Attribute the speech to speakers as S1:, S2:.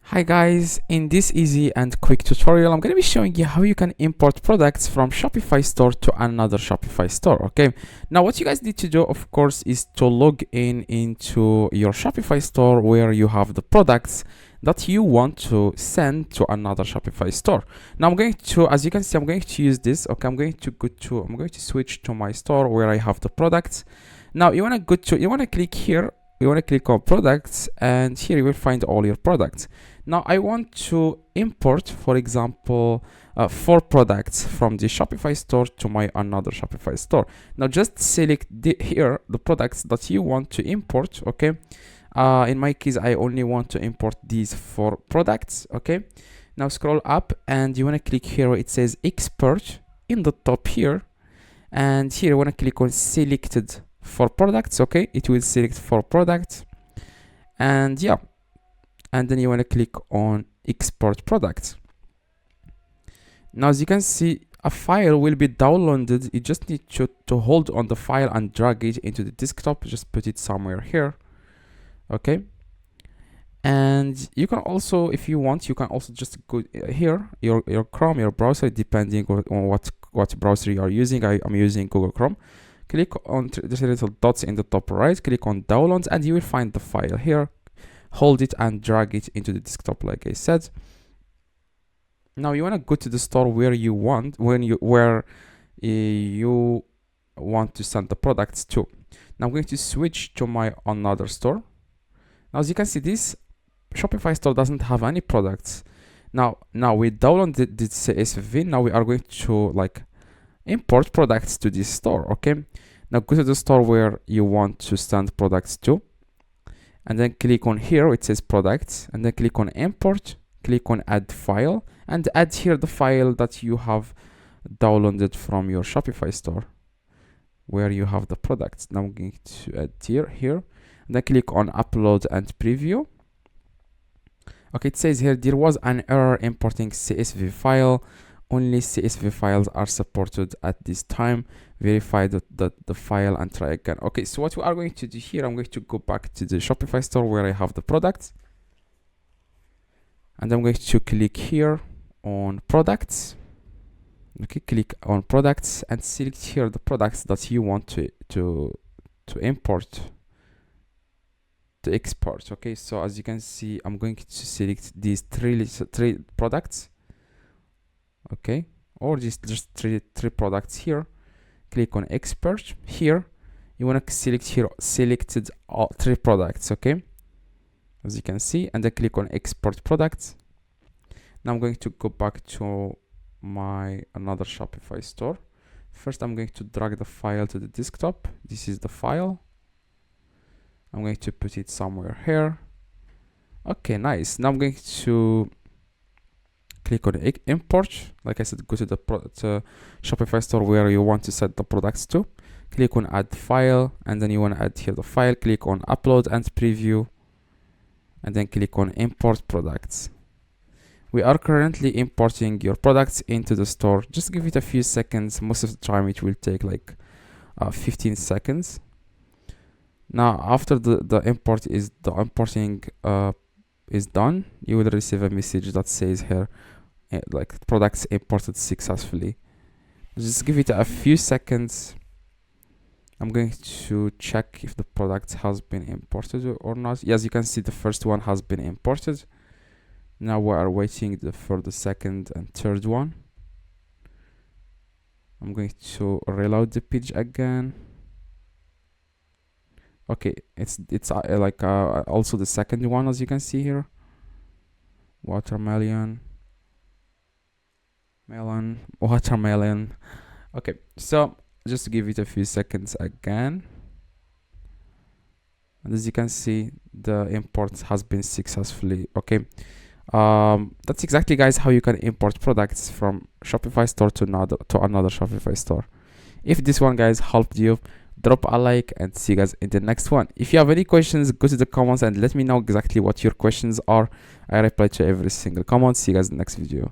S1: Hi guys, in this easy and quick tutorial I'm going to be showing you how you can import products from Shopify store to another Shopify store. Okay, now what you guys need to do, of course, is to log in into your Shopify store where you have the products that you want to send to another Shopify store. Now I'm going to, as you can see, I'm going to use this. Okay, I'm going to switch to my store where I have the products. Now you want to click here. You want to click on products, and here you will find all your products. Now I want to import, for example, 4 products from the Shopify store to my another Shopify store. Now just select here the products that you want to import. Okay, in my case I only want to import these 4 products. Okay, now scroll up and you want to click here where it says export in the top here, and here you want to click on selected for products. Okay, it will select 4 products, and yeah, and then you want to click on export products. Now as you can see, a file will be downloaded. You just need to hold on the file and drag it into the desktop. Just put it somewhere here. Okay, and you can also, if you want, you can also just go here, your Chrome, your browser, depending on what browser you are using. I'm using Google Chrome. Click on the little dots in the top right, click on downloads, and you will find the file here. Hold it and drag it into the desktop like I said. Now you want to go to the store where you want to send the products to. Now I'm going to switch to my another store. Now as you can see, this Shopify store doesn't have any products. Now we downloaded the CSV. Now we are going to import products to this store. Okay, now go to the store where you want to send products to, and then click on here it says products, and then click on import, click on add file, and add here the file that you have downloaded from your Shopify store where you have the products. Now I'm going to add here, and then click on upload and preview. Okay, it says here there was an error importing CSV file. Only CSV files are supported at this time. Verify the file and try again. Okay, so what we are going to do here, I'm going to go back to the Shopify store where I have the products, and I'm going to click here on products. Okay, click on products and select here the products that you want to import, to export. Okay, so as you can see, I'm going to select these three products. Okay, or just three products here. Click on export. Here you want to select here selected all 3 products. Okay, as you can see, and then click on export products. Now I'm going to go back to my another Shopify store. First I'm going to drag the file to the desktop. This is the file. I'm going to put it somewhere here. Okay, nice. Now I'm going to click on import. Like I said, go to the Shopify store where you want to set the products to. Click on add file, and then you want to add here the file. Click on upload and preview, and then click on import products. We are currently importing your products into the store. Just give it a few seconds. Most of the time it will take like 15 seconds. Now after the importing is done, you will receive a message that says here like products imported successfully. Just give it a few seconds. I'm going to check if the product has been imported or not. Yes, you can see the first one has been imported. Now we are waiting for the second and third one. I'm going to reload the page again. Okay, it's also the second one, as you can see here. Watermelon. Okay, so just give it a few seconds again, and as you can see, the import has been successfully. Okay, that's exactly, guys, how you can import products from Shopify store to another Shopify store. If this one, guys, helped you, drop a like, and see you guys in the next one. If you have any questions, go to the comments and let me know exactly what your questions are. I reply to every single comment. See you guys in the next video.